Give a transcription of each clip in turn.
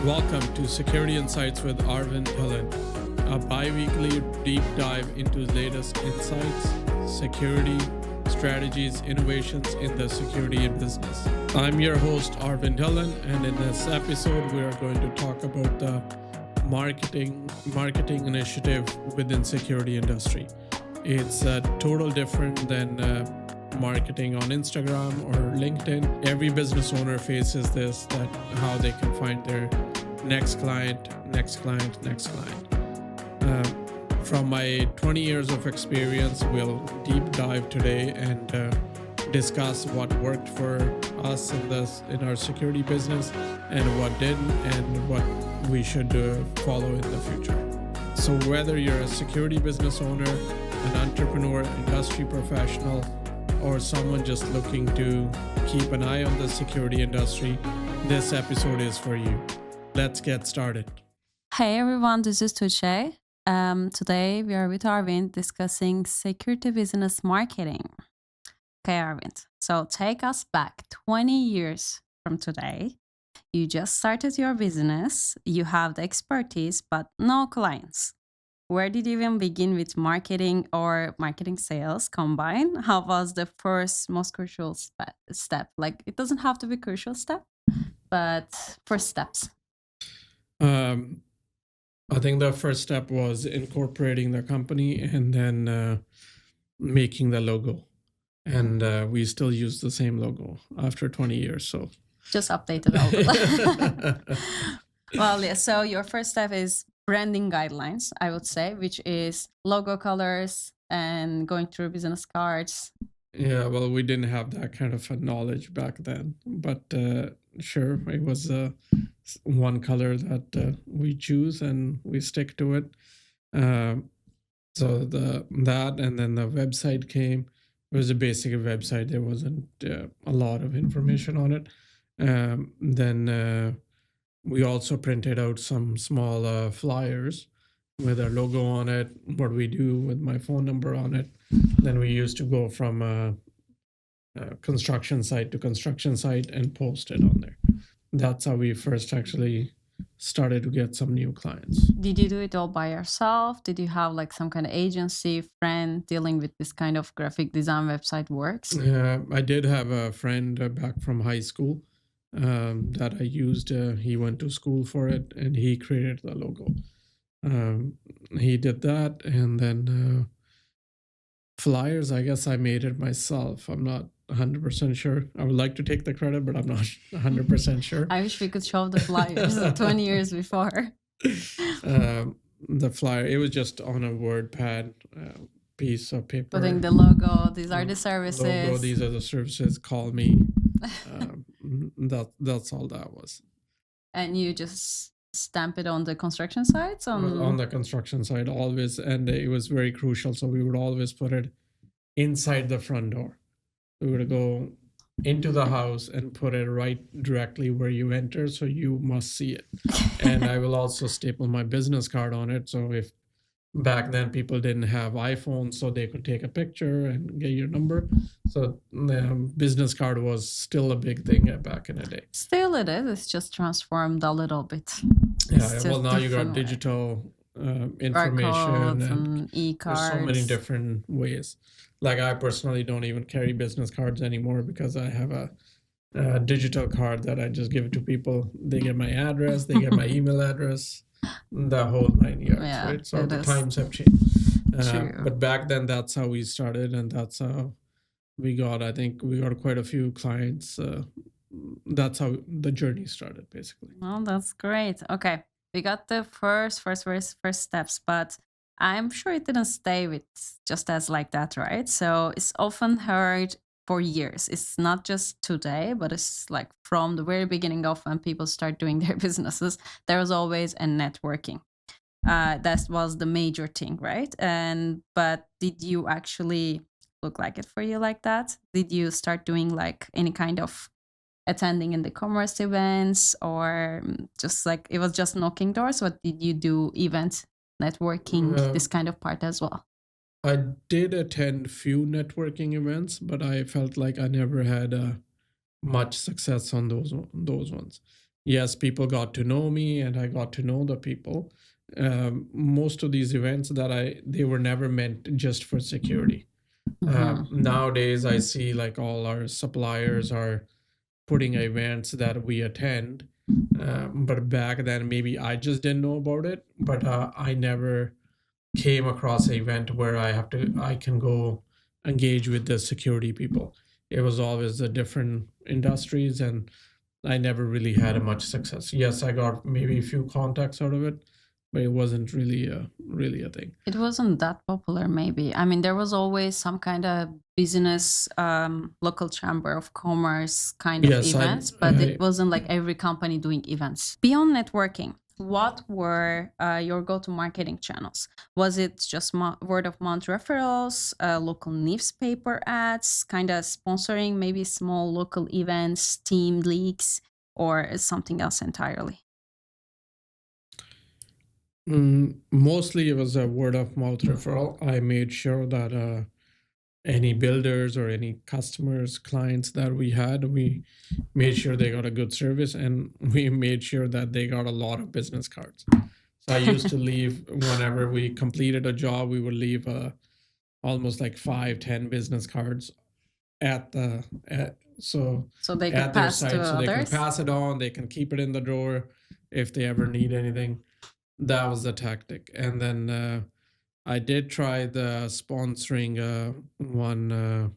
Welcome to Security Insights with Arvind Dhillon, a bi-weekly deep dive into latest insights, security, strategies, innovations in the security business. I'm your host, Arvind Dhillon, and in this episode, we are going to talk about the marketing initiative within security industry. It's total different than marketing on Instagram or LinkedIn. Every business owner faces this, that how they can find their next client. From my 20 years of experience, we'll deep dive today and discuss what worked for us in our security business and what didn't and what we should follow in the future. So whether you're a security business owner, an entrepreneur, industry professional, or someone just looking to keep an eye on the security industry, this episode is for you. Let's get started. Hey everyone, this is Tuche. Today we are with Arvind discussing security business marketing. Okay, Arvind, so take us back 20 years from today. You just started your business, you have the expertise, but no clients. Where did you even begin with marketing or marketing sales combined? How was the first most crucial step? Like, it doesn't have to be crucial step, but first steps. I think the first step was incorporating the company and then making the logo. And we still use the same logo after 20 years. So just update it all. Well, yeah. So your first step is branding guidelines, I would say, which is logo colors and going through business cards. Yeah, well, we didn't have that kind of a knowledge back then, but sure, it was one color that we choose and we stick to it. So that and then the website came. It was a basic website. There wasn't a lot of information on it. Then we also printed out some small flyers with our logo on it, what we do with my phone number on it. Then we used to go from construction site to construction site and post it on there. That's how we first actually started to get some new clients. Did you do it all by yourself? Did you have like some kind of agency, friend dealing with this kind of graphic design website works? I did have a friend back from high school that I used. He went to school for it and he created the logo. He did that, and then flyers, I guess I made it myself. I'm not 100% sure. I would like to take the credit, but I'm not 100% sure. I wish we could show the flyers 20 years before. The flyer, it was just on a WordPad piece of paper. Putting the logo, these are the services. Logo, these are the services, call me. That's all that was. And you just stamp it on the construction sites? On the construction site, always. And it was very crucial. So we would always put it inside the front door. We would go into the house and put it right directly where you enter. So you must see it. And I will also staple my business card on it. So if back then people didn't have iPhones, so they could take a picture and get your number. So the business card was still a big thing back in the day. Still it is. It's just transformed a little bit. Yeah, well, now you got digital information and e-cards. There's so many different ways. Like I personally don't even carry business cards anymore because I have a digital card that I just give it to people. They get my address, they get my email address, the whole 9 years, right? So the times have changed. But back then, that's how we started, and that's how I think we got quite a few clients. That's how the journey started, basically. Well, that's great. Okay, we got the first steps, but I'm sure it didn't stay with just as like that, right? So it's often heard for years. It's not just today, but it's like from the very beginning of when people start doing their businesses, there was always a networking. That was the major thing, right? But did you actually look like it for you like that? Did you start doing like any kind of attending in the commerce events, or just like it was just knocking doors? What did you do? Events, networking, this kind of part as well? I did attend few networking events, but I felt like I never had much success on those ones. yes, people got to know me and I got to know the people. Most of these events they were never meant just for security. Nowadays, I see like all our suppliers are putting events that we attend. But back then, maybe I just didn't know about it. But I never came across an event where I can go engage with the security people. It was always the different industries, and I never really had a much success. Yes, I got maybe a few contacts out of it, but it wasn't really a thing. It wasn't that popular, maybe. I mean, there was always some kind of business, local chamber of commerce kind of Yes, events, but it wasn't like every company doing events. Beyond networking, what were your go-to marketing channels? Was it just word of mouth referrals, local newspaper ads, kind of sponsoring maybe small local events, team leagues, or something else entirely? Mostly it was a word of mouth referral. I made sure that any builders or any customers, clients that we made sure they got a good service, and we made sure that they got a lot of business cards. So I used to leave whenever we completed a job, we would leave almost like 5, 10 business cards at the So they at could their pass to site, so they can others? pass it on. They can keep it in the drawer if they ever need anything. That was the tactic. And then I did try the sponsoring one.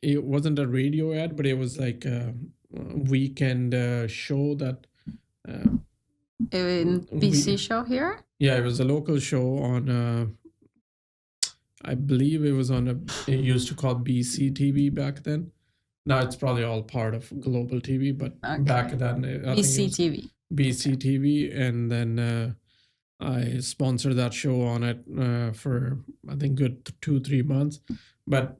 It wasn't a radio ad, but it was like a weekend show that. In BC show here? Yeah, it was a local show on. I believe it was on it used to call BC TV back then. Now it's probably all part of Global TV, but back then I BC think it was TV. BC TV, and then I sponsored that show on it for I think good 2-3 months, but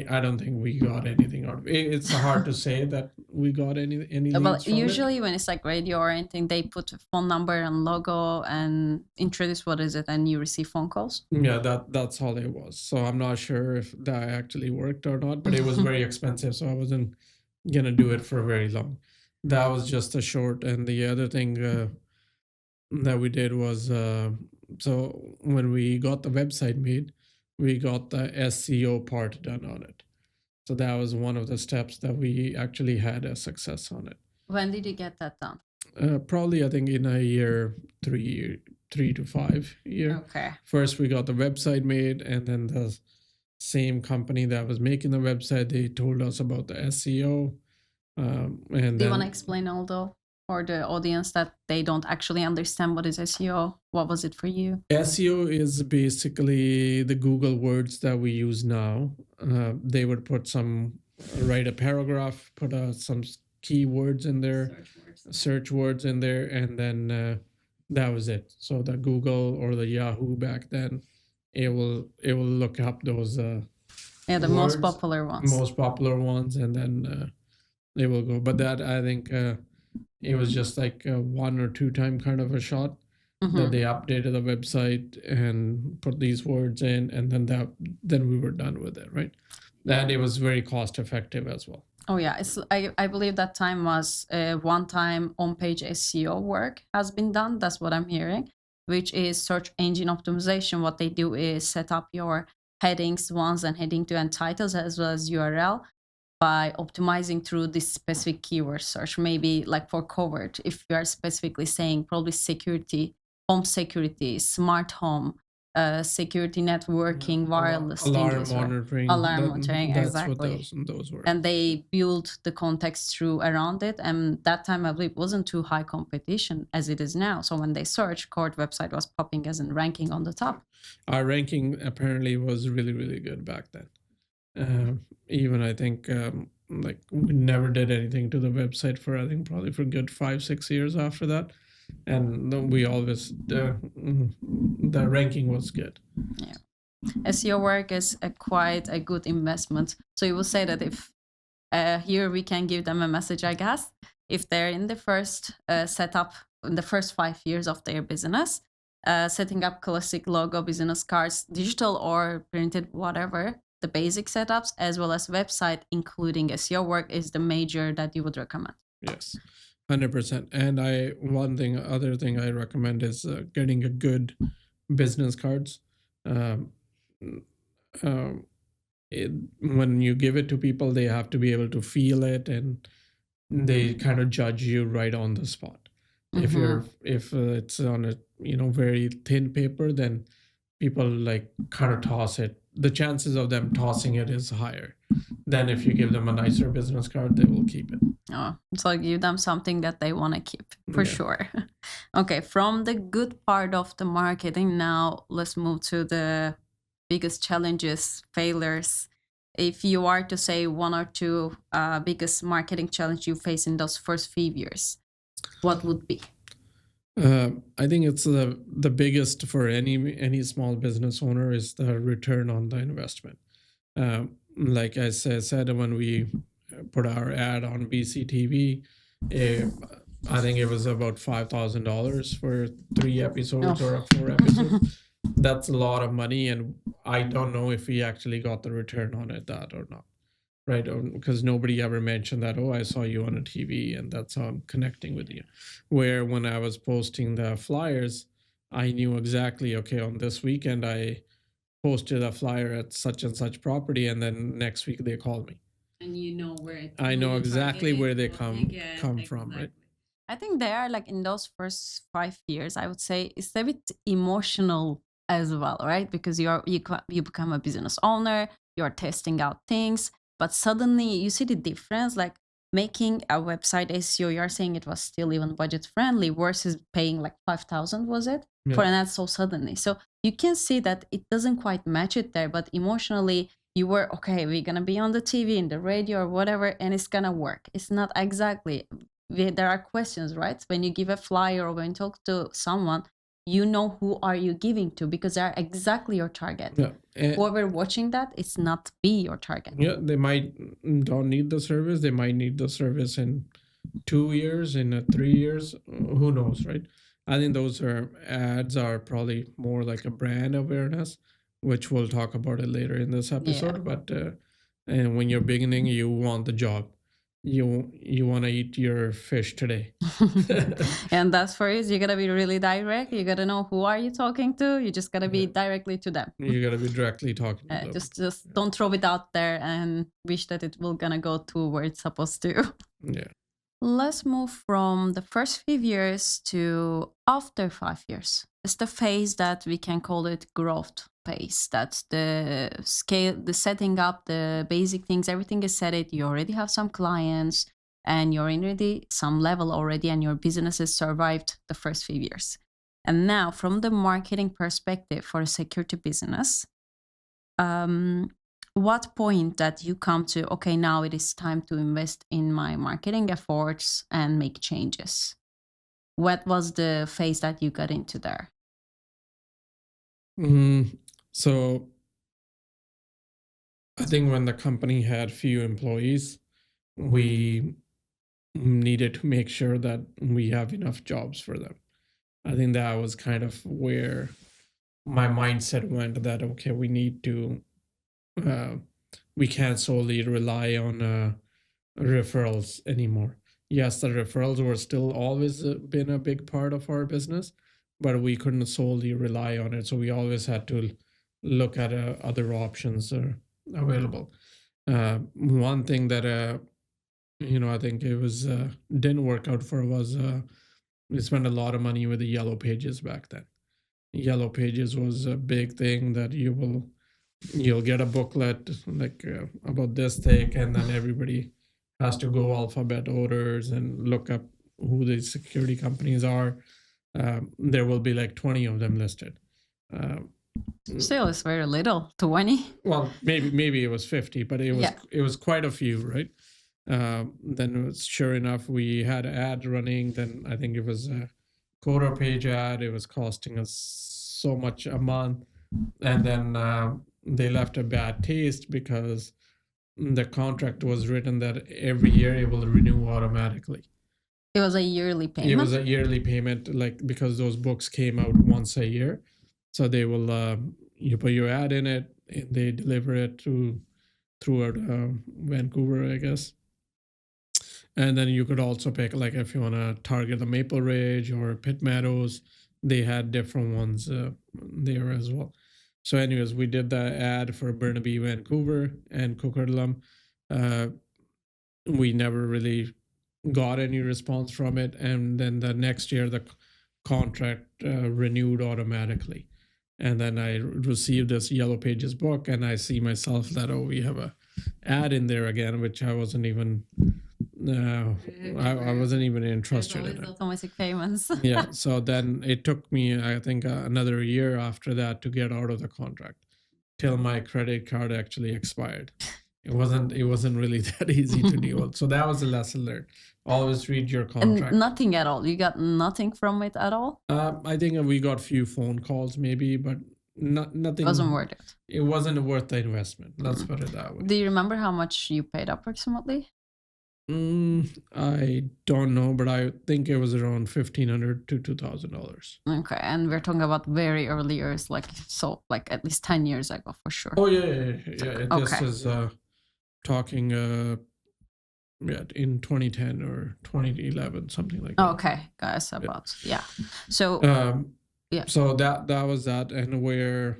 I don't think we got anything out of it. It's hard to say that we got any leads Well, from it. usually when it's like radio or anything, they put a phone number and logo and introduce what is it, and you receive phone calls. Yeah, that's all it was. So I'm not sure if that actually worked or not, but it was very expensive, so I wasn't gonna do it for very long. That was just a short. And the other thing that we did was so when we got the website made, we got the SEO part done on it. So that was one of the steps that we actually had a success on it. When did you get that done? Probably I think in a year, 3 to 5 year. Okay. First we got the website made, and then the same company that was making the website, they told us about the SEO. And do you want to explain, although, for the audience that they don't actually understand what is SEO? What was it for you? SEO is basically the Google words that we use now. They would write a paragraph, put some keywords in there, search words in there, and then that was it. So the Google or the Yahoo back then, it will look up those the words, most popular ones, and then they will go. But that, I think it was just like a 1 or 2 time kind of a shot. That they updated the website and put these words in, and then we were done with it, right? And it was very cost effective as well. Oh yeah, I believe that time was one time on-page SEO work has been done. That's what I'm hearing, which is search engine optimization. What they do is set up your headings once and heading to end titles as well as URL by optimizing through this specific keyword search. Maybe like for covert, if you are specifically saying probably security, home security, smart home, security networking, wireless alarm monitoring, exactly. What those were. And they build the context through around it. And that time, I believe, wasn't too high competition as it is now. So when they search, Court website was popping as in ranking on the top. Our ranking apparently was really, really good back then. Even I think like we never did anything to the website for I think probably for good 5-6 years after that. And we always the ranking was good. Yeah, SEO work is quite a good investment. So you will say that if here we can give them a message, I guess, if they're in the first setup in the first 5 years of their business, setting up classic logo business cards, digital or printed, whatever the basic setups, as well as website, including SEO work, is the major that you would recommend. Yes, 100%. And other thing I recommend is getting a good business cards. Um, um, when you give it to people, they have to be able to feel it, and they kind of judge you right on the spot. If it's on a very thin paper, then people like kind of toss it. The chances of them tossing it is higher than if you give them a nicer business card. They will keep it. Oh, so give them something that they want to keep for sure. Okay, from the good part of the marketing, now let's move to the biggest challenges, failures. If you are to say one or two biggest marketing challenge you face in those first few years, what would be? I think it's the biggest for any small business owner is the return on the investment. Like I said, when we put our ad on BCTV, I think it was about $5,000 for 3 episodes or 4 episodes. That's a lot of money, and I don't know if we actually got the return on it that or not, right? Because nobody ever mentioned that, oh, I saw you on a TV and that's how I'm connecting with you. Where when I was posting the flyers, I knew exactly, okay, on this weekend I posted a flyer at such and such property, and then next week they called me. And you know where I know exactly where they come from, right? I think they are like in those first 5 years, I would say it's a bit emotional as well, right? Because you become a business owner, you're testing out things, but suddenly you see the difference, like making a website SEO, you're saying it was still even budget friendly versus paying like 5,000, was it? For an ad so suddenly. So you can see that it doesn't quite match it there, but emotionally you were, okay, we're going to be on the TV, in the radio or whatever, and it's going to work. It's not exactly, there are questions, right? When you give a flyer or when you talk to someone, you know who are you giving to, because they're exactly your target. Whoever watching that, it's not be your target. Yeah, they might don't need the service. They might need the service in 2 years, in 3 years. Who knows, right? I think those ads are probably more like a brand awareness, which we'll talk about it later in this episode. But and when you're beginning, you want the job. You want to eat your fish today. And that's for it. You gotta be really direct. You gotta know who are you talking to. You just gotta be directly to them. You gotta be directly talking to them. Just don't throw it out there and wish that it will gonna go to where it's supposed to. Yeah. Let's move from the first few years to after 5 years. It's the phase that we can call it growth phase. That's the scale, the setting up, the basic things, everything is set it. You already have some clients and you're in already some level already, and your business has survived the first few years. And now from the marketing perspective for a security business, what point that you come to, okay, now it is time to invest in my marketing efforts and make changes? What was the phase that you got into there? So I think when the company had few employees, we needed to make sure that we have enough jobs for them. I think that was kind of where my mindset went, that, okay, we need to, we can't solely rely on referrals anymore. Yes, the referrals were still always been a big part of our business, but we couldn't solely rely on it. So we always had to look at other options available. One thing that I think it was didn't work out for was we spent a lot of money with the yellow pages back then. Yellow pages was a big thing that you'll get a booklet like about this thick, and then everybody has to go alphabet orders and look up who the security companies are. There will be like 20 of them listed. Still, it's very little. 20. Well, maybe it was 50, but it was quite a few, right? Then it was, sure enough, we had an ad running. Then I think it was a quarter page ad. It was costing us so much a month, and then they left a bad taste because the contract was written that every year it will renew automatically. It was a yearly payment. It was a yearly payment, like, because those books came out once a year. So they will, you put your ad in it, and they deliver it throughout Vancouver, I guess. And then you could also pick, like, if you want to target the Maple Ridge or Pitt Meadows, they had different ones there as well. So, anyways, we did the ad for Burnaby, Vancouver, and Coquitlam. We never really got any response from it, and then the next year the contract renewed automatically. And then I received this Yellow Pages book, and I see myself that, oh, we have a ad in there again, which I wasn't even I wasn't even interested in it. Automatic payments. Yeah. So then it took me, I think, another year after that to get out of the contract, till my credit card actually expired. It wasn't really that easy to deal with. So that was a lesson learned. Always read your contract. And nothing at all. You got nothing from it at all? I think we got few phone calls maybe, but nothing. It wasn't worth it. It wasn't worth the investment. Let's put it that way. Do you remember how much you paid approximately? I don't know, but I think it was around $1,500 to $2,000. Okay, and we're talking about very early years, like at least 10 years ago for sure. Oh yeah. This Okay. is talking in 2010 or 2011, something like that. Okay, guys, about yeah. So yeah. So that was that, and where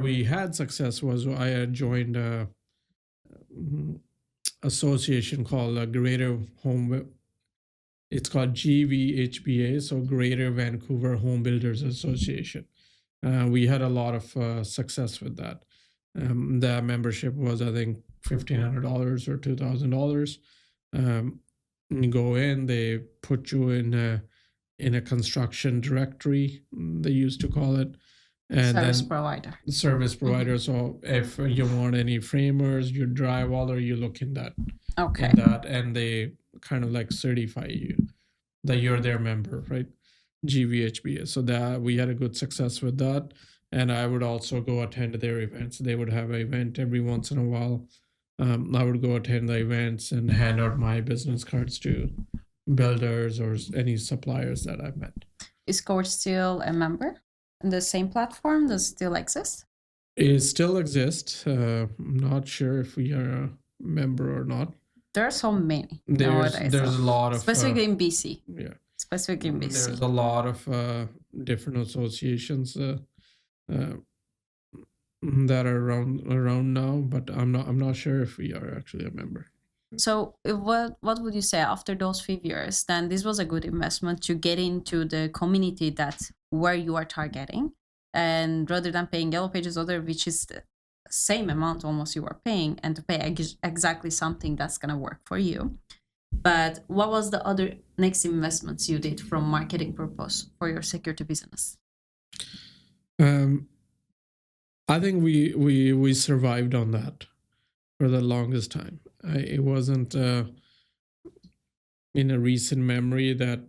we had success was I had joined a association called Greater Home. It's called GVHBA, so Greater Vancouver Home Builders Association. We had a lot of success with that. The membership was, I think, $1,500 or $2,000. You go in, they put you in a construction directory, they used to call it, and service then provider. Service provider. So if you want any framers, you drywall, you look in that. Okay. In that, and they kind of like certify you that you're their member, right? GVHBA. So that we had a good success with that. And I would also go attend their events. They would have an event every once in a while. I would go attend the events and hand out my business cards to builders or any suppliers that I've met. Is Coach still a member in the same platform? Does it still exist? It still exists. I'm not sure if we are a member or not. There are so many nowadays. There's a lot of... Specifically in BC. Yeah. Specifically in BC. There's a lot of different associations that are around now, but I'm not sure if we are actually a member. So what would you say after those few years? Then this was a good investment to get into the community that's where you are targeting, and rather than paying Yellow Pages order, which is the same amount almost you are paying, and to pay exactly something that's gonna work for you. But what was the other next investments you did from marketing purpose for your security business? I think we survived on that for the longest time. It wasn't in a recent memory that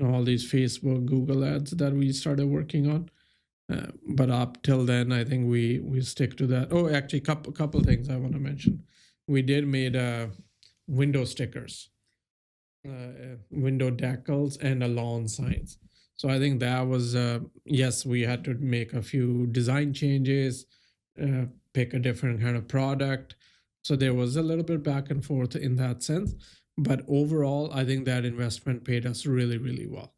all these Facebook, Google ads that we started working on. But up till then, I think we stick to that. Oh, actually, couple things I want to mention. We did made window stickers, window decals, and lawn signs. So I think that was, yes, we had to make a few design changes, pick a different kind of product. So there was a little bit back and forth in that sense. But overall, I think that investment paid us really, really well.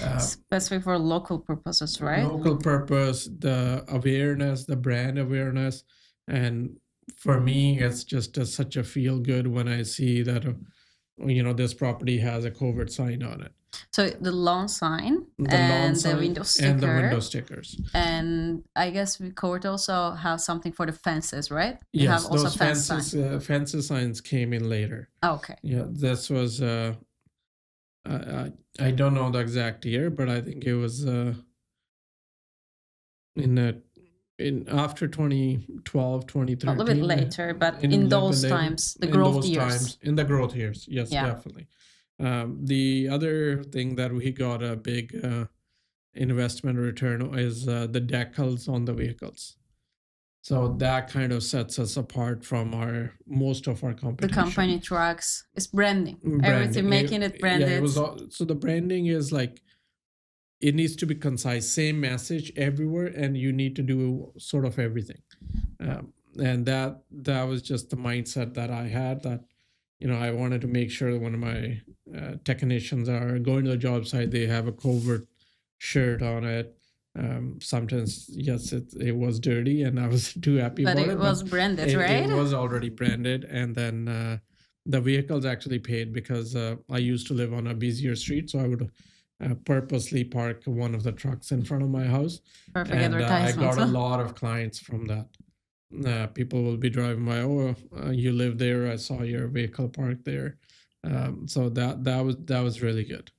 Especially for local purposes, right? Local purpose, the awareness, the brand awareness. And for me, it's just such a feel good when I see that, this property has a covert sign on it. So the lawn sign and the window sticker. And the window stickers. And I guess we could also have something for the fences, right? Yes, have also those fences signs came in later. Okay. Yeah, this was, I don't know the exact year, but I think it was in after 2012, 2013. A little bit later, but in those times, the growth years. In the growth years, yes, Yeah. definitely. The other thing that we got a big investment return is the decals on the vehicles. So that kind of sets us apart from most of our competition. The company trucks is branding. Everything, making it branded. Yeah, so the branding is like it needs to be concise, same message everywhere, and you need to do sort of everything. And that was just the mindset that I had, that I wanted to make sure that when my technicians are going to the job site, they have a covert shirt on it. Sometimes, yes, it was dirty, and I was too happy But about it it. was branded, right? It was already branded, and then the vehicles actually paid, because I used to live on a busier street, so I would purposely park one of the trucks in front of my house. Perfect And I advertisement. got a lot of clients from that. People will be driving by, oh, you live there, I saw your vehicle parked there. So that was really good.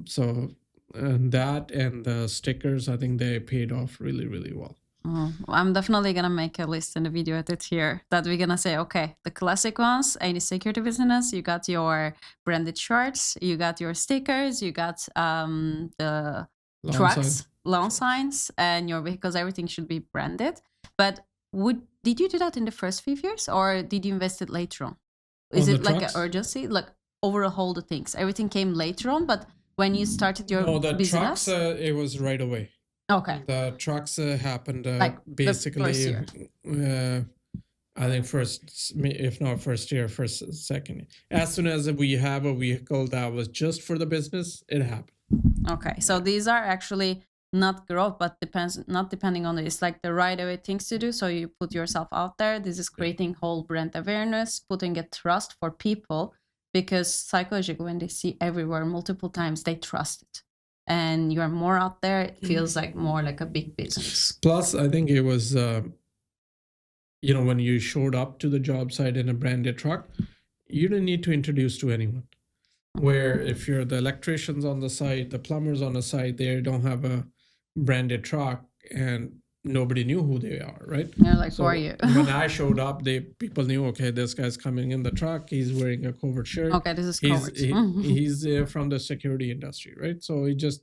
So and that and the stickers, I think they paid off really, really well. I'm definitely gonna make a list in the video edit here that we're gonna say, okay, the classic ones, any security business, you got your branded shirts, you got your stickers, you got the Lawn trucks, signs. lawn signs, and your vehicles, everything should be branded. But did you do that in the first few years, or did you invest it later on? Is On it the like an trucks? urgency, like overhaul the things? Everything came later on, but when you started your No, the business, trucks, it was right away. okay, The trucks happened like the first basically, year. I think first, if not first year, second year. As soon as we have a vehicle that was just for the business, it happened. Okay, so these are actually not growth, but not depending on it. It's like the right way things to do. So you put yourself out there. This is creating whole brand awareness, putting a trust for people, because psychologically, when they see everywhere multiple times, they trust it. And you're more out there, it feels like more like a big business. Plus, I think it was, when you showed up to the job site in a branded truck, you didn't need to introduce to anyone. Where if you're the electricians on the site, the plumbers on the site, they don't have a branded truck, and nobody knew who they are, right? You're like, So who are you? when I showed up, people knew, okay, this guy's coming in the truck. He's wearing a covert shirt. Okay, this is covert. He's from the security industry, right? So it just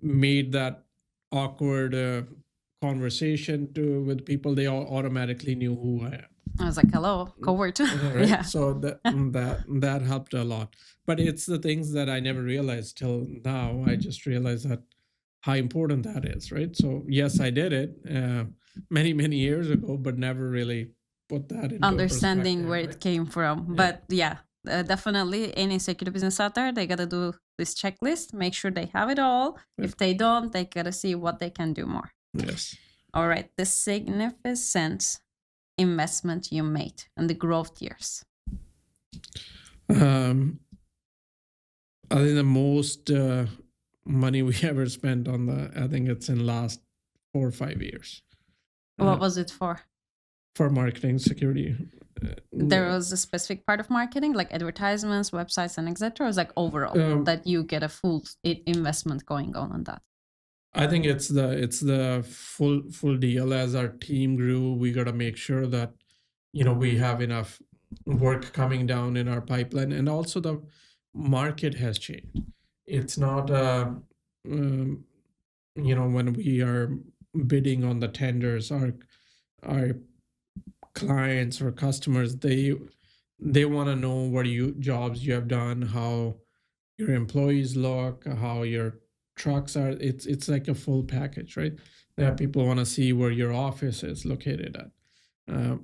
made that awkward conversation with people. They all automatically knew who I am. I was like, hello, covert. Right? Yeah. So that helped a lot. But it's the things that I never realized till now. I just realized that how important that is, right? So yes, I did it many years ago, but never really put that into Understanding where right? it came from. Yeah. But yeah, definitely any security business out there, they gotta do this checklist, make sure they have it all. Yeah. If they don't, they gotta see what they can do more. Yes. All right, the significant investment you made in the growth years. I think the most money we ever spent on I think it's in last 4 or 5 years. What was it for? For marketing security. There was a specific part of marketing, like advertisements, websites, and etc. Or was like overall that you get a full investment going on that? I think it's the full deal. As our team grew, we got to make sure that we have enough work coming down in our pipeline, and also the market has changed. It's not when we are bidding on the tenders, our clients or customers, they want to know what jobs you have done, how your employees look, how your trucks are. It's like a full package, right? That people want to see where your office is located at.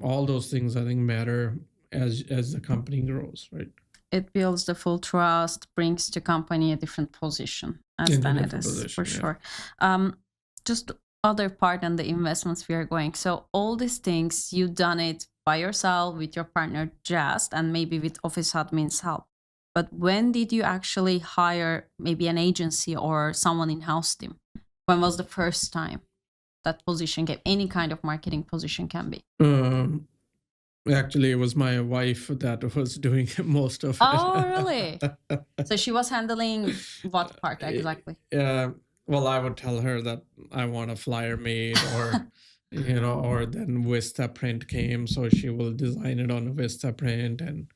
All those things I think matter as the company grows, right? It builds the full trust, brings the company a different position, as then it is for sure. Just other part on the investments we are going. So all these things, you done it by yourself with your partner Just, and maybe with office admin's help. But when did you actually hire maybe an agency or someone in-house team? When was the first time that position came? Any kind of marketing position can be. Actually, it was my wife that was doing most of it. Oh, really? So she was handling what part exactly? Well, I would tell her that I want a flyer made, or or then Vista print came, so she will design it on a Vista print and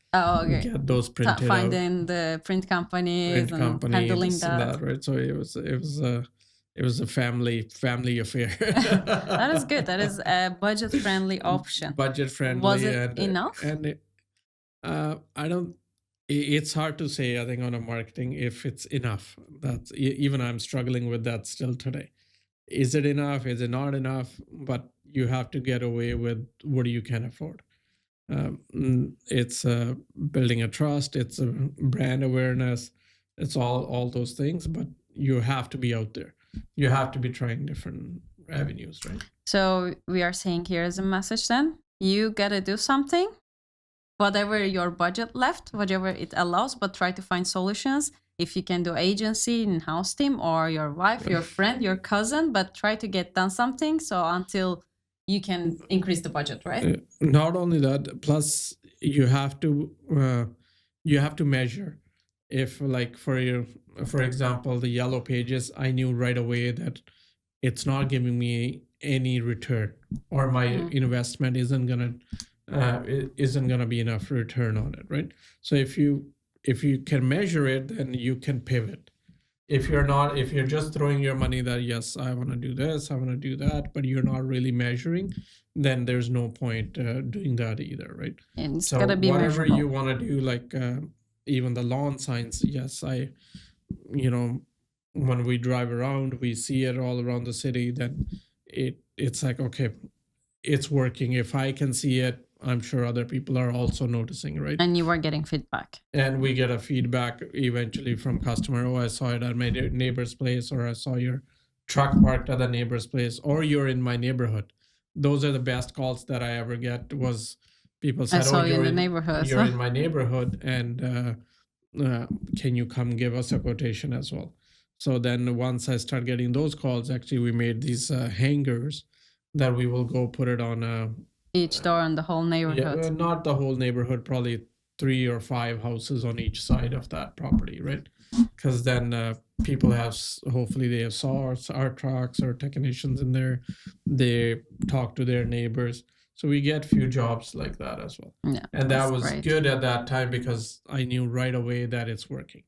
get those printed finding the print companies and handling that. Right? So it was a family affair. That is good. That is a budget-friendly option. Budget friendly. Was it enough? And I don't. it's hard to say, I think, on a marketing if it's enough. That's even I'm struggling with that still today. Is it enough? Is it not enough? But you have to get away with what you can afford. It's building a trust. It's a brand awareness. It's all those things. But you have to be out there. You have to be trying different avenues, right? So we are saying here as a message then, you gotta do something, whatever your budget left, whatever it allows, but try to find solutions. If you can do agency, in-house team, or your wife, your friend, your cousin, but try to get done something. So until you can increase the budget, right? Not only that, plus you have to measure. If like for example, the yellow pages, I knew right away that it's not giving me any return, or my investment isn't gonna be enough return on it, right? So if you can measure it, then you can pivot. If you're just throwing your money that, yes, I want to do this, I want to do that, but you're not really measuring, then there's no point doing that either, right? And it's So gotta be whatever measurable. you want to do, like even the lawn signs, yes, when we drive around, we see it all around the city, then it's like, okay, it's working. If I can see it, I'm sure other people are also noticing, right? And you were getting feedback. And we get a feedback eventually from customer. Oh, I saw it at my neighbor's place, or I saw your truck parked at the neighbor's place, or you're in my neighborhood. Those are the best calls that I ever get. Was people said, saw "Oh, you in the neighborhood, You're huh?" in my neighborhood, and can you come give us a quotation as well?" So then once I start getting those calls, actually we made these hangers that we will go put it on Each door in the whole neighborhood. not the whole neighborhood, probably 3 or 5 houses on each side of that property, right? Because then people have, hopefully they have saw our trucks or technicians in there. They talk to their neighbors. So we get few jobs like that as well. Yeah, And that that's was great. good at that time because I knew right away that it's working.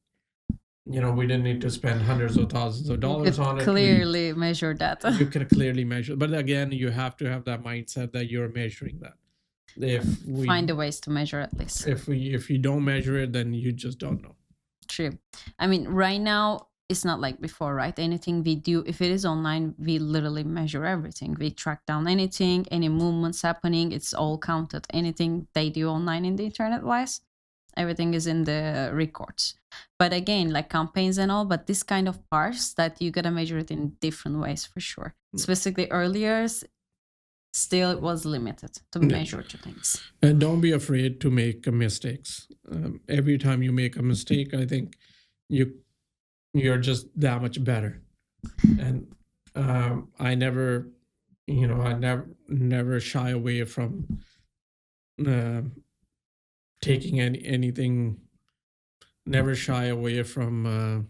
We didn't need to spend hundreds of thousands of You dollars could on it. clearly measure that. You could clearly measure, but again, you have to have that mindset that you're measuring that. Find the ways to measure at least. If you don't measure it, then you just don't know. True. I mean, right now it's not like before, right? Anything we do, if it is online, we literally measure everything. We track down anything, any movements happening, it's all counted. Anything they do online in the internet wise, everything is in the records. But again, like campaigns and all, but this kind of parts that you gotta measure it in different ways for sure. Specifically earlier, still it was limited to measure two things. And don't be afraid to make mistakes. Every time you make a mistake, I think you're just that much better. And I never shy away from taking anything. Never shy away from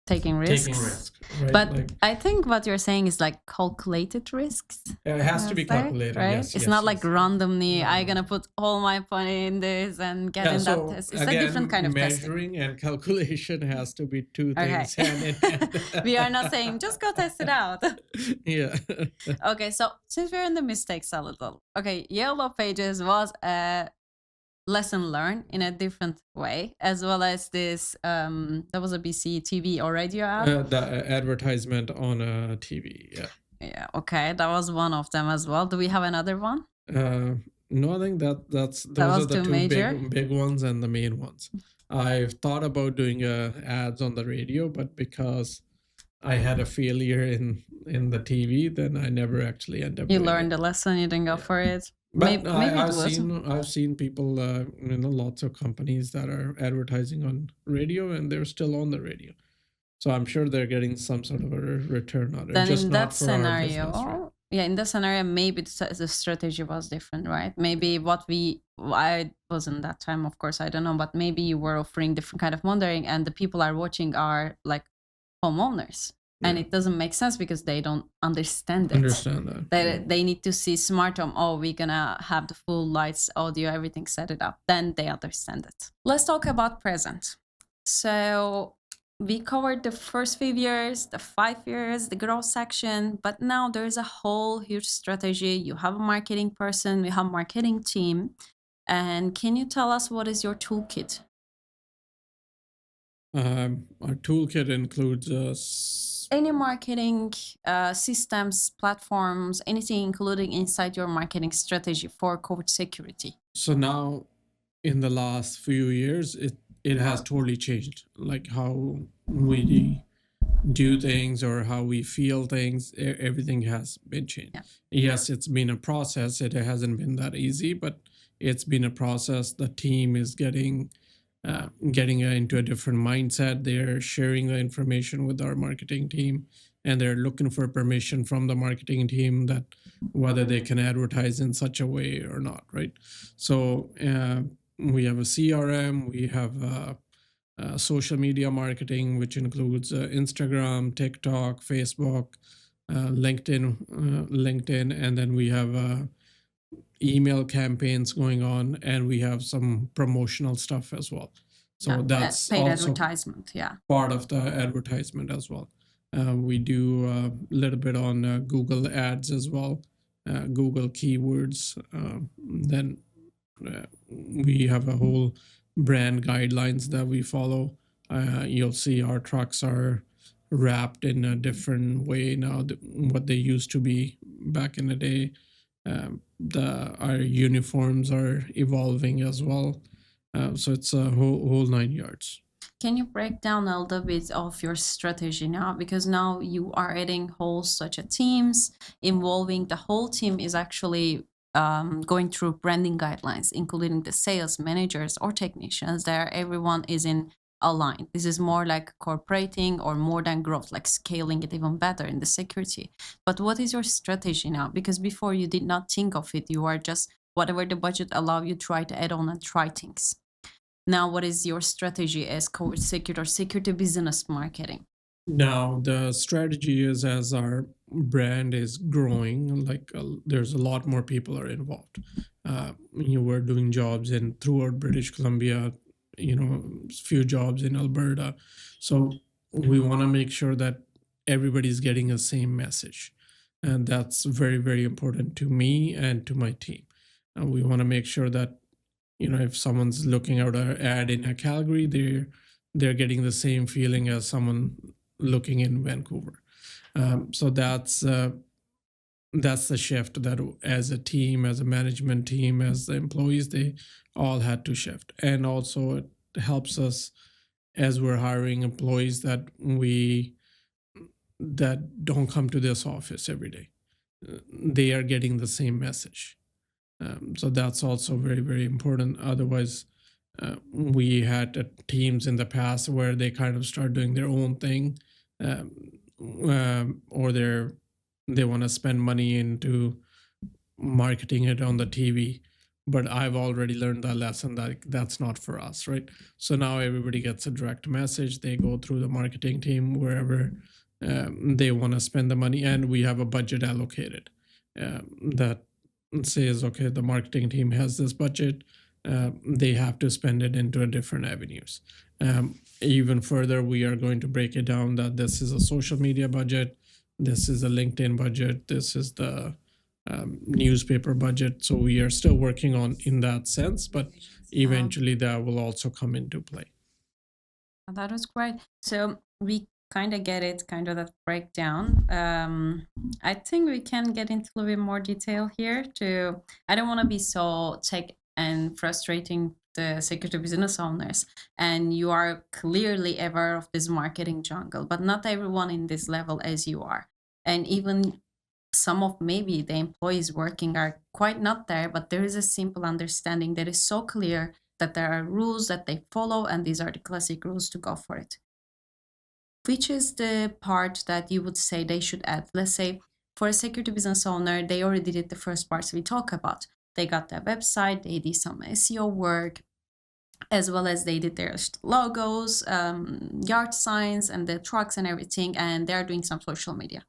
taking risks. Right? But I think what you're saying is like calculated risks. It has to be calculated, right? yes. It's not like randomly, I'm going to put all my money in this and get in that test. It's again, a different kind of measuring testing. and calculation has to be two things hand in hand. We are not saying, just go test it out. Yeah. Okay, so since we're in the mistakes a little. Okay, Yellow Pages was a lesson learned in a different way, as well as this that was a BC TV or radio ad. The advertisement on a TV. Yeah, okay, that was one of them as well. Do we have another one? No, I think those are the two big ones and the main ones. I've thought about doing ads on the radio, but because I had a failure in the TV, then I never actually ended up. You learned the lesson, you didn't go for it. But I've seen people, lots of companies that are advertising on radio, and they're still on the radio. So I'm sure they're getting some sort of a return on it. Then just in not that for our scenario, business, right? yeah, in that scenario, maybe the strategy was different, right? Maybe I wasn't that time, of course, I don't know, but maybe you were offering different kind of monitoring, and the people are watching are like homeowners. And it doesn't make sense because they don't understand it. They need to see smart home. Oh, we're gonna have the full lights, audio, everything set it up. Then they understand it. Let's talk about present. So we covered the first few years, the 5 years, the growth section, but now there's a whole huge strategy. You have a marketing person, you have a marketing team. And can you tell us what is your toolkit? Our toolkit includes Any marketing systems, platforms, anything including inside your marketing strategy for COVID security? so now in the last few years it has totally changed, like how we do things or how we feel things. Everything has been changed. Yeah. Yes, it's been a process. It hasn't been that easy, but it's been a process. The team is getting into a different mindset. They're sharing the information with our marketing team, and they're looking for permission from the marketing team that whether they can advertise in such a way or not, right? So we have a CRM, we have social media marketing, which includes Instagram, TikTok, Facebook, LinkedIn, and then we have email campaigns going on, and we have some promotional stuff as well. So Yeah, that's paid also advertisement. Yeah. part of the advertisement as well. We do a little bit on Google Ads as well, Google keywords. Then we have a whole brand guidelines that we follow. You'll see our trucks are wrapped in a different way now what they used to be back in the day. Our uniforms are evolving as well. So it's a whole 9 yards. Can you break down a little bit of your strategy now? Because now you are adding whole such a teams, involving the whole team is actually going through branding guidelines, including the sales managers or technicians. There, everyone is in aligned. This is more like cooperating or more than growth, like scaling it even better in the security. But what is your strategy now? Because before you did not think of it, you are just whatever the budget allow you try to add on and try things. Now, what is your strategy as COVID security or security business marketing? Now the strategy is, as our brand is growing, like there's a lot more people are involved. We're doing jobs in throughout British Columbia, few jobs in Alberta. So we want to make sure that everybody's getting the same message, and that's very very important to me and to my team. We want to make sure that if someone's looking out an ad in a Calgary, they're getting the same feeling as someone looking in Vancouver. So that's the shift that as a team, as a management team, as the employees, they all had to shift. And also it helps us as we're hiring employees that don't come to this office every day. They are getting the same message. So that's also very very important. Otherwise, we had teams in the past where they kind of start doing their own thing, um, or they want to spend money into marketing it on the TV. But I've already learned that lesson that that's not for us, right? So now everybody gets a direct message. They go through the marketing team wherever they want to spend the money, and we have a budget allocated that says, okay, the marketing team has this budget. They have to spend it into a different avenues. Even further, we are going to break it down that this is a social media budget, this is a LinkedIn budget, this is the newspaper budget. So we are still working on in that sense, but eventually that will also come into play. That was great. So we kind of get it, kind of that breakdown. I think we can get into a little bit more detail here. I don't want to be so tech and frustrating the security business owners. And you are clearly aware of this marketing jungle, but not everyone in this level as you are. And even some of maybe the employees working are quite not there, but there is a simple understanding that is so clear that there are rules that they follow, and these are the classic rules to go for it. Which is the part that you would say they should add? Let's say for a security business owner, they already did the first parts we talk about. They got their website, they did some SEO work, as well as they did their logos, yard signs, and the trucks and everything, and they're doing some social media.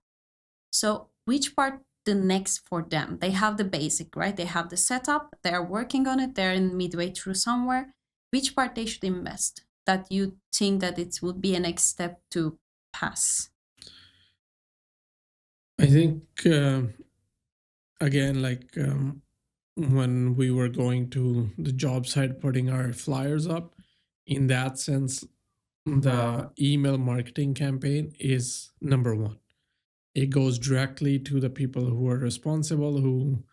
So which part the next for them? They have the basic, right? They have the setup, they're working on it, they're in midway through somewhere. Which part they should invest that you think that it would be a next step to pass? I think again, like when we were going to the job site putting our flyers up, in that sense, the email marketing campaign is number one. It goes directly to the people who are responsible, who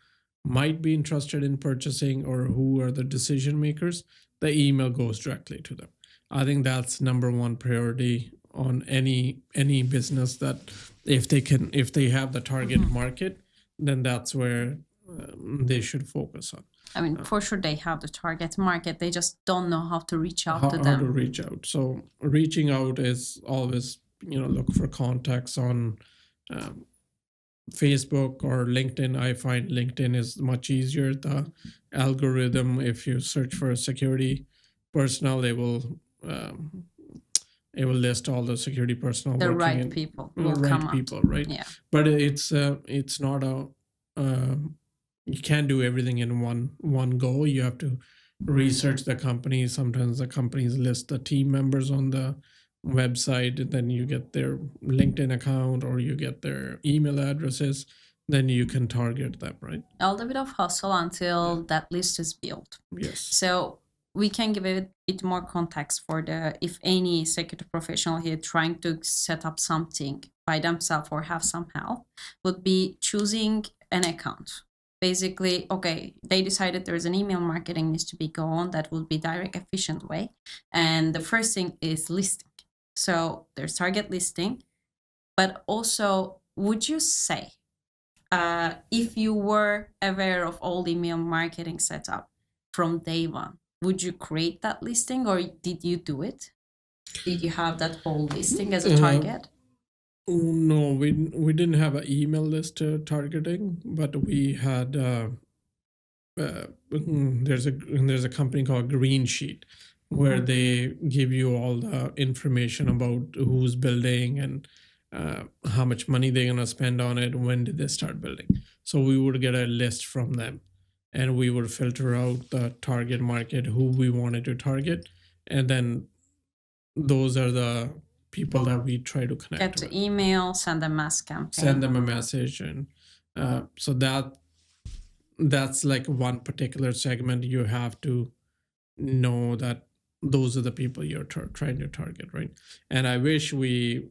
might be interested in purchasing, or who are the decision makers. The email goes directly to them. I think that's number one priority on any business, that if they have the target market, then that's where they should focus on. I mean, for sure they have the target market. They just don't know how to reach out to How them. to reach out. So reaching out is always, look for contacts on Facebook or LinkedIn. I find LinkedIn is much easier. The algorithm, if you search for a security personnel, it will list all the security personnel. The working right in, people the will come right up. people, right? Yeah. But it's not a you can't do everything in one go. You have to research the company. Sometimes the companies list the team members on the website, and then you get their LinkedIn account or you get their email addresses, then you can target them, right? A little bit of hustle until that list is built. Yes. So we can give a bit more context for if any security professional here trying to set up something by themselves or have some help, would be choosing an account. Basically, okay, they decided there's an email marketing needs to be go on. That would be direct, efficient way. And the first thing is listing. So there's target listing, but also, would you say, if you were aware of all email marketing setup from day one, would you create that listing, or did you do it? Did you have that whole listing as a target? No, we didn't have an email list targeting, but we had there's a company called Green Sheet, where they give you all the information about who's building and how much money they're gonna spend on it, when did they start building. So we would get a list from them, and we would filter out the target market, who we wanted to target, and then those are the people that we try to connect Get with. to email, send a mass campaign. Send them a message, and so that's like one particular segment. You have to know that those are the people you're trying to target, right? And I wish we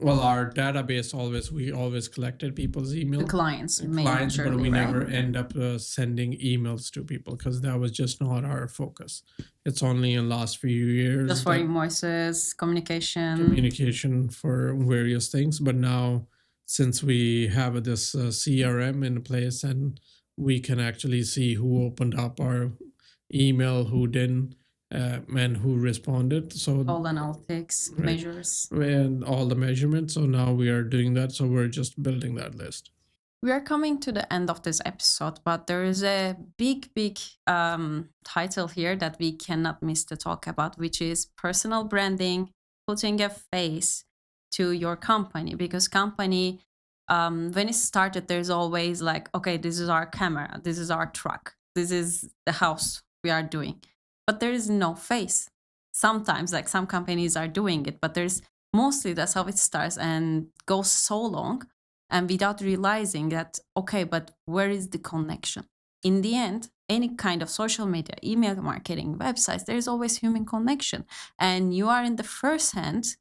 our database we always collected people's email, The clients, but majorly, we right? never end up sending emails to people, because that was just not our focus. It's only in the last few years Just for that invoices, communication for various things. But now, since we have this CRM in place, and we can actually see who opened up our email, who didn't, and who responded. So all analytics, Right. measures. and all the measurements. So now we are doing that. So we're just building that list. We are coming to the end of this episode, but there is a big title here that we cannot miss to talk about, which is personal branding, putting a face to your company. Because company, when it started, there's always like, okay, this is our camera, this is our truck, this is the house we are doing. But there is no face. Sometimes, like some companies are doing it, but there's mostly that's how it starts and goes so long, and without realizing that, okay, but where is the connection? In the end, any kind of social media, email marketing, websites, there's always human connection. And you are in the first hand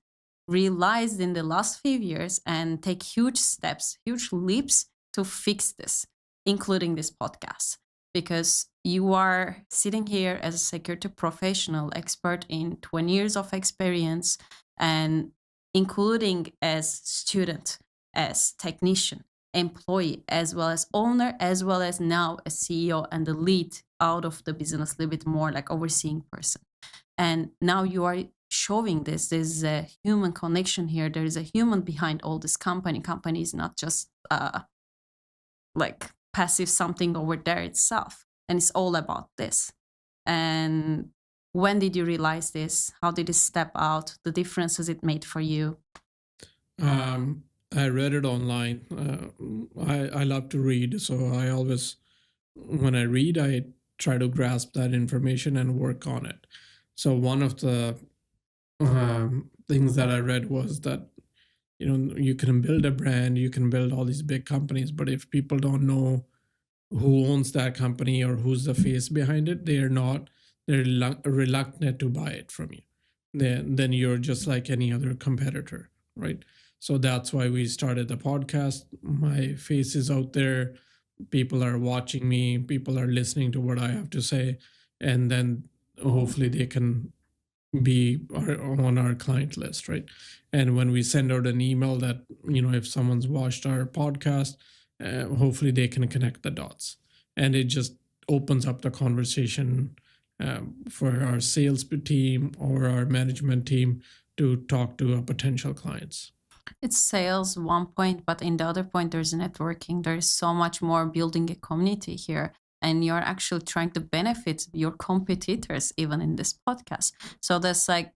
realized in the last few years and take huge steps, huge leaps to fix this, including this podcast. Because you are sitting here as a security professional, expert in 20 years of experience, and including as student, as technician, employee, as well as owner, as well as now a CEO and the lead out of the business, a little bit more like overseeing person. And now you are showing this. There's a human connection here. There is a human behind all this company. Company is not just like passive something over there itself. And it's all about this. And when did you realize this? How did it step out? The differences it made for you? I read it online. I love to read, so I always, when I read, I try to grasp that information and work on it. So one of the things that I read was that you can build a brand, you can build all these big companies, but if people don't know who owns that company or who's the face behind it, they're reluctant to buy it from you. then you're just like any other competitor, right? So that's why we started the podcast. My face is out there, people are watching me, people are listening to what I have to say, and then hopefully they can be on our client list, right? And when we send out an email that, if someone's watched our podcast, hopefully they can connect the dots, and it just opens up the conversation for our sales team or our management team to talk to potential clients. It's sales one point, but in the other point, there's networking. There's so much more building a community here. And you're actually trying to benefit your competitors even in this podcast. So that's like,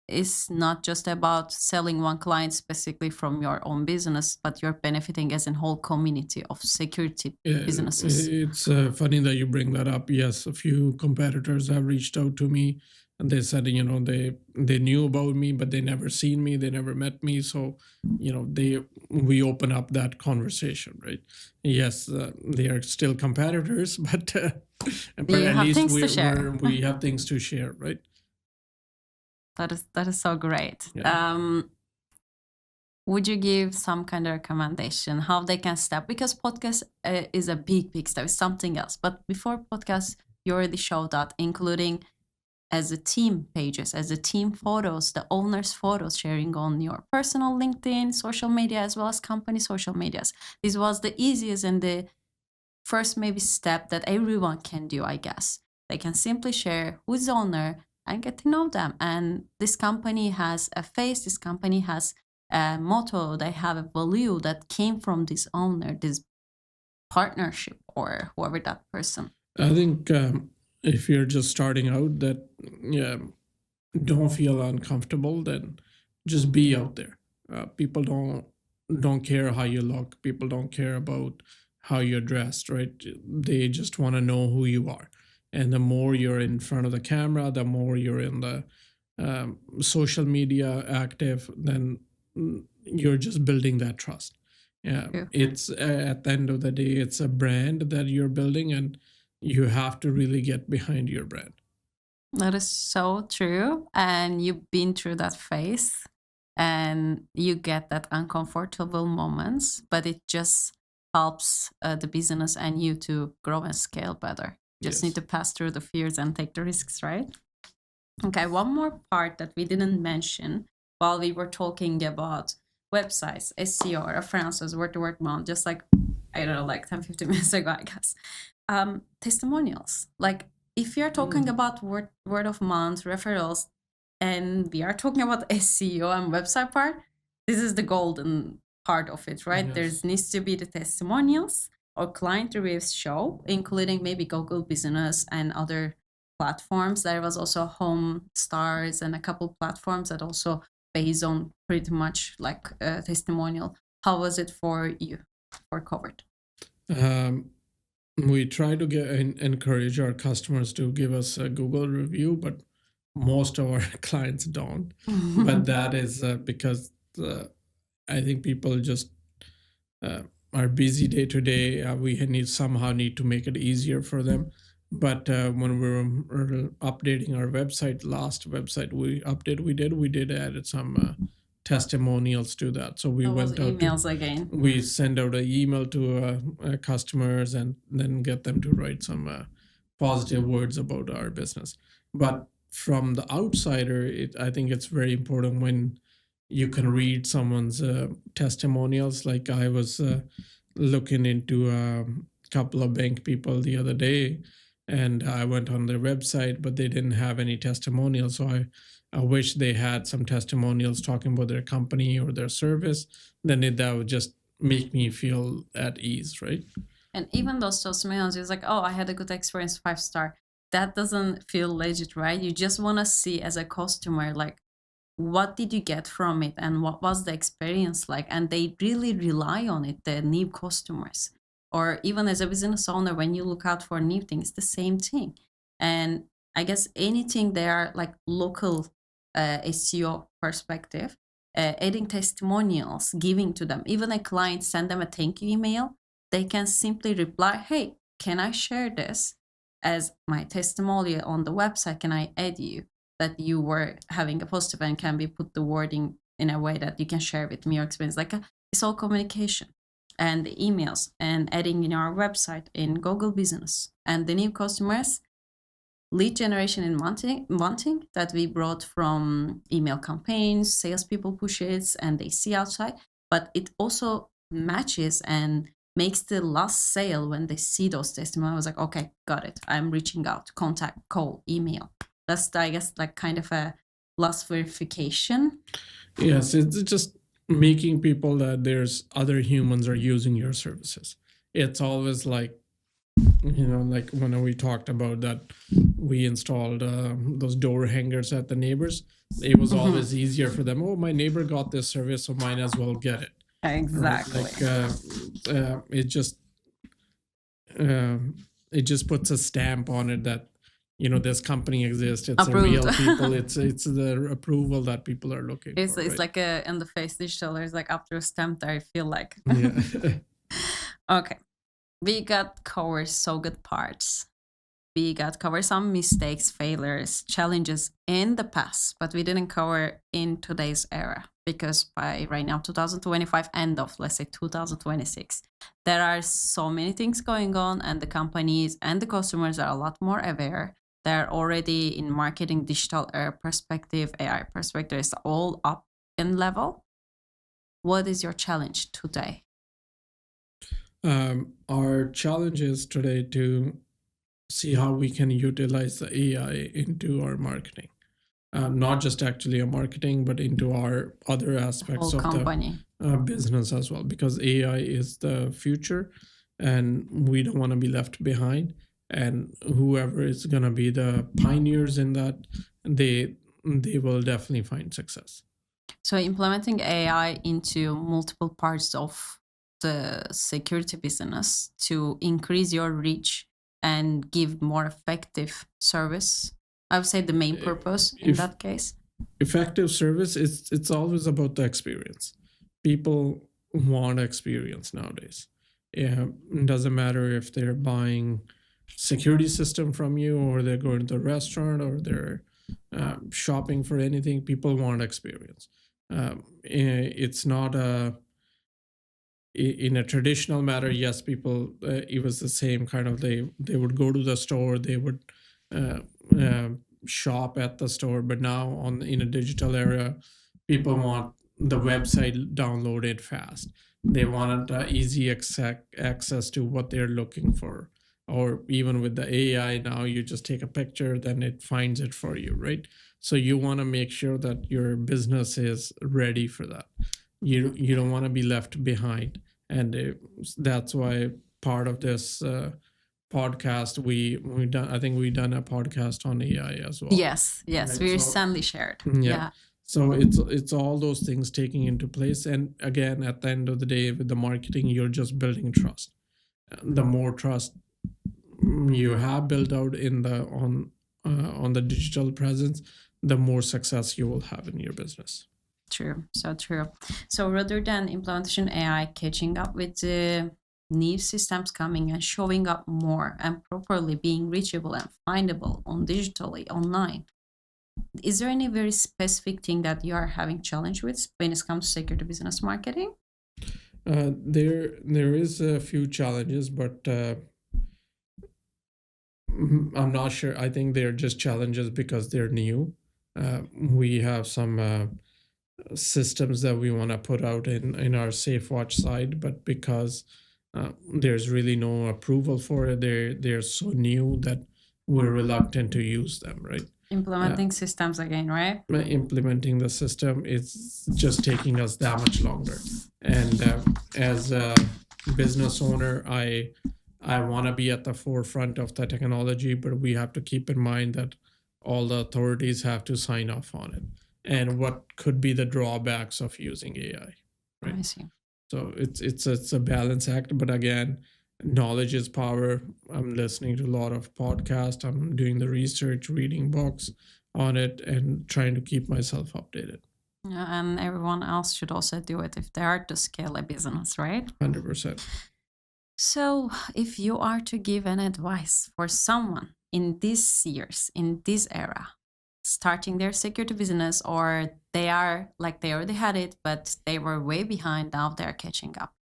it's not just about selling one client specifically from your own business, but you're benefiting as a whole community of security businesses. It's funny that you bring that up. Yes, a few competitors have reached out to me, and they said, they knew about me, but they never seen me, they never met me. So, we open up that conversation, right? Yes, they are still competitors, but You at have least things to share. we have things to share, right? That is so great. Yeah. Would you give some kind of recommendation how they can step? Because podcast is a big step, it's something else. But before podcast, you already showed that, including as a team pages, as a team photos, the owner's photos sharing on your personal LinkedIn, social media, as well as company social medias. This was the easiest and the first maybe step that everyone can do, I guess. They can simply share who's the owner and get to know them. And this company has a face, this company has a motto, they have a value that came from this owner, this partnership, or whoever that person. I think if you're just starting out, that yeah, don't feel uncomfortable, then just be out there. People don't care how you look. People don't care about how you're dressed, right? They just want to know who you are. And the more you're in front of the camera, the more you're in the social media active, then you're just building that trust. Yeah, Yeah. it's at the end of the day, it's a brand that you're building, and you have to really get behind your brand. That is so true. And you've been through that phase and you get that uncomfortable moments, but it just helps the business and you to grow and scale better. Just Yes. need to pass through the fears and take the risks, right? Okay, one more part that we didn't mention while we were talking about websites, SEO, references, word to word mount, just like, I don't know, like 10, 15 minutes ago, I guess. Testimonials. Like, if you're talking about word of mouth, referrals, and we are talking about SEO and website part, this is the golden part of it, right? Yes. There needs to be the testimonials or client reviews show, including maybe Google Business and other platforms. There was also Home Stars and a couple platforms that also based on pretty much like a testimonial. How was it for you for covered? We try to encourage our customers to give us a Google review, but most of our clients don't. But that is because I think people just are busy day to day. We need to make it easier for them. But when we were updating our website, last website we did added some testimonials to that. So we That was went out emails again. we send out an email to customers and then get them to write some positive words about our business. But from the outsider, I think it's very important when you can read someone's testimonials. Like I was looking into a couple of bank people the other day, and I went on their website, but they didn't have any testimonials. So I wish they had some testimonials talking about their company or their service. Then that would just make me feel at ease, right? And even those testimonials, it's like, oh, I had a good experience, 5-star. That doesn't feel legit, right? You just want to see as a customer, like, what did you get from it and what was the experience like? And they really rely on it, the new customers. Or even as a business owner, when you look out for new things, the same thing. And I guess anything there, like local SEO perspective, adding testimonials, giving to them, even a client send them a thank you email, they can simply reply, hey, can I share this as my testimonial on the website? Can I add you? that you were having a positive and can be put the wording in a way that you can share with me your experience. It's all communication and emails and adding in our website in Google Business and the new customers, lead generation and wanting that we brought from email campaigns, salespeople pushes, and they see outside. But it also matches and makes the last sale when they see those testimonials. I was like, okay, got it. I'm reaching out, contact, call, email. That's, I guess, like kind of a last verification. Yes, it's just making people that there's other humans are using your services. It's always like, like when we talked about that, we installed those door hangers at the neighbors. It was always easier for them. Oh, my neighbor got this service, so might as well get it. Exactly. Like it just puts a stamp on it that this company exists. It's Approved. a real people. It's the approval that people are looking It's for. it's like a in the face digital. There's like after a stamp there. I feel like. Yeah. Okay, we got covered so good parts. We got covered some mistakes, failures, challenges in the past, but we didn't cover in today's era because by right now 2025 end of let's say 2026 there are so many things going on and the companies and the customers are a lot more aware. They're already in marketing digital era perspective, AI perspective, it's all up in level. What is your challenge today? Our challenge is today to see how we can utilize the AI into our marketing. Not just actually a marketing, but into our other aspects Whole of company. the business as well, because AI is the future and we don't want to be left behind. And whoever is going to be the pioneers in that, they will definitely find success. So implementing AI into multiple parts of the security business to increase your reach and give more effective service, I would say the main purpose in that case. Effective service, it's always about the experience. People want experience nowadays. Yeah, it doesn't matter if they're buying security system from you or they're going to the restaurant or they're shopping for anything. People want experience. It's not in a traditional matter. Yes, people, it was the same kind of, they would go to the store, they would shop at the store, but now in a digital era, people want the website downloaded fast. They want easy access to what they're looking for. Or even with the AI now, you just take a picture, then it finds it for you, right? So you want to make sure that your business is ready for that. You don't want to be left behind, and that's why part of this podcast we done. I think we done a podcast on AI as well. Yes, Right, we so- recently shared. Yeah. So it's all those things taking into place, and again, at the end of the day, with the marketing, you're just building trust. The more trust you have built out on the digital presence, the more success you will have in your business. True, so true. So rather than implementation AI catching up with the new systems coming and showing up more and properly being reachable and findable on digitally online, is there any very specific thing that you are having challenge with when it comes to security business marketing? There is a few challenges, but I'm not sure. I think they're just challenges because they're new. We have some systems that we want to put out in our SafeWatch side, but because there's really no approval for it, they're so new that we're reluctant to use them, right? Implementing systems again, right? Implementing the system is just taking us that much longer. And as a business owner, I want to be at the forefront of the technology, but we have to keep in mind that all the authorities have to sign off on it, and what could be the drawbacks of using AI. Right. I see. So it's a balance act, but again, knowledge is power. I'm listening to a lot of podcasts. I'm doing the research, reading books on it, and trying to keep myself updated. Yeah, and everyone else should also do it if they are to scale a business, right? 100%. So, if you are to give an advice for someone in these years, in this era, starting their security business, or they already had it, but they were way behind. Now they're catching up.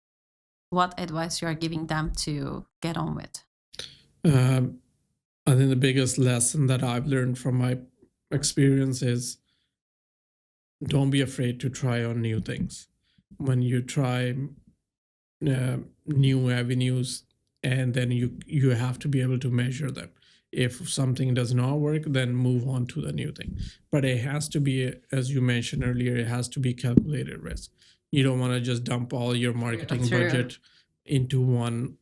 What advice you are giving them to get on with? I think the biggest lesson that I've learned from my experience is don't be afraid to try on new things. When you try new avenues, and then you have to be able to measure them. If something does not work, then move on to the new thing. But it has to be, as you mentioned earlier, it has to be calculated risk. You don't want to just dump all your marketing budget into one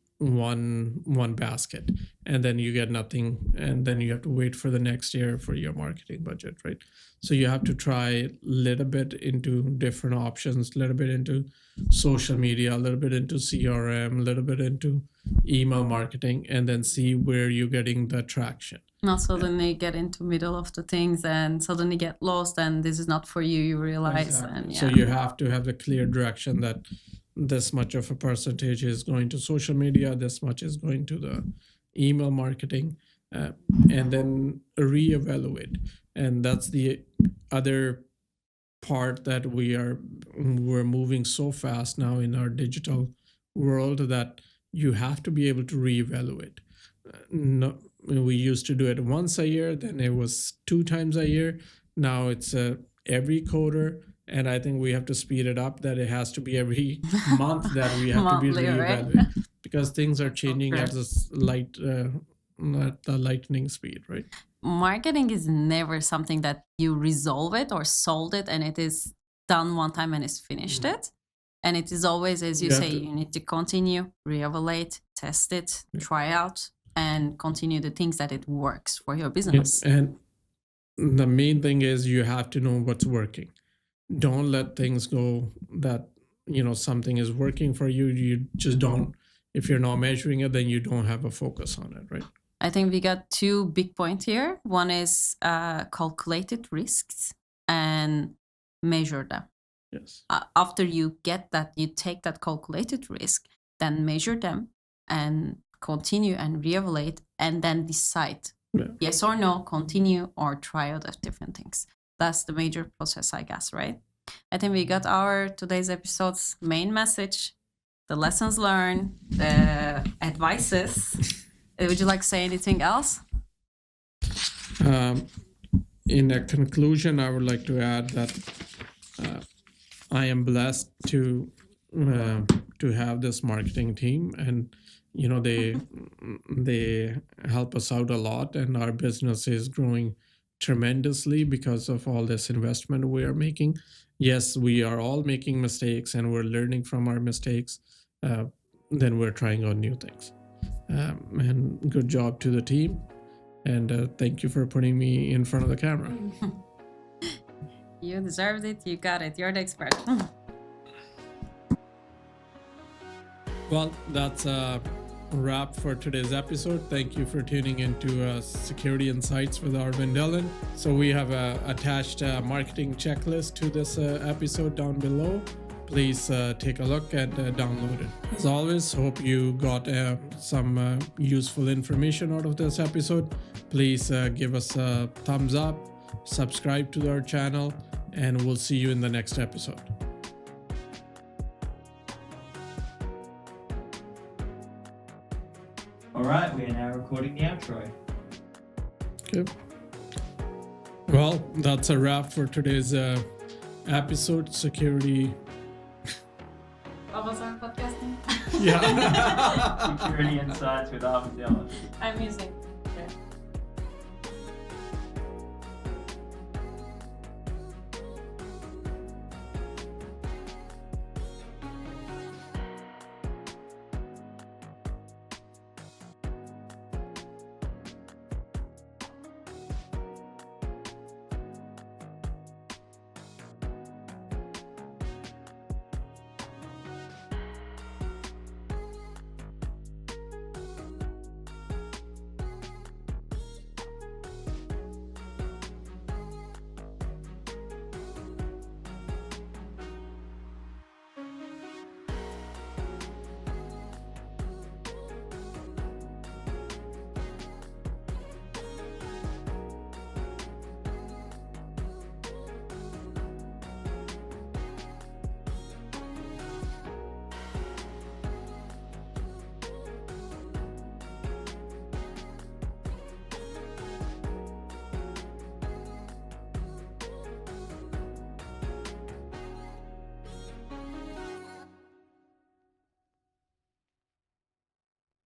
basket, and then you get nothing, and then you have to wait for the next year for your marketing budget, right? So you have to try a little bit into different options, a little bit into social media, a little bit into CRM, a little bit into email marketing, and then see where you're getting the traction. Not suddenly get into middle of the things and suddenly get lost, and this is not for you, you realize. Exactly. And So you have to have the clear direction that this much of a percentage is going to social media, this much is going to the email marketing, and then reevaluate. And that's the other part, that we're moving so fast now in our digital world that you have to be able to reevaluate. No, we used to do it once a year, then it was 2 times a year. Now it's every quarter, and I think we have to speed it up, that it has to be every month that we have to be reevaluated, right? Because things are changing at this lightning speed, right? Marketing is never something that you resolve it or solved it and it is done one time and is finished it. And it is always, as you say, you need to continue, reevaluate, test it, try out, and continue the things that it works for your business. And the main thing is you have to know what's working. Don't let things go that, something is working for you. You just don't, if you're not measuring it, then you don't have a focus on it, right? I think we got 2 big points here. One is calculated risks and measure them. Yes. After you get that, you take that calculated risk, then measure them and continue and reevaluate, and then decide yes or no, continue or try out different things. That's the major process, I guess, right? I think we got our today's episode's main message, the lessons learned, the advices. Would you like to say anything else? In a conclusion, I would like to add that I am blessed to have this marketing team, and they help us out a lot, and our business is growing tremendously because of all this investment we are making. Yes, we are all making mistakes, and we're learning from our mistakes. Then we're trying out new things. And good job to the team, and thank you for putting me in front of the camera. You deserved it. You got it. You're the expert. Well, that's a wrap for today's episode. Thank you for tuning into Security Insights with Arvind Dhillon. So we have attached a marketing checklist to this episode down below. Please take a look and download it. As always, hope you got some useful information out of this episode. Please give us a thumbs up, subscribe to our channel, and we'll see you in the next episode. All right, we are now recording the outro. Okay. Well, that's a wrap for today's episode. Security. What was our podcast name? Yeah. Security Insights with Arvind Dhillon. I'm using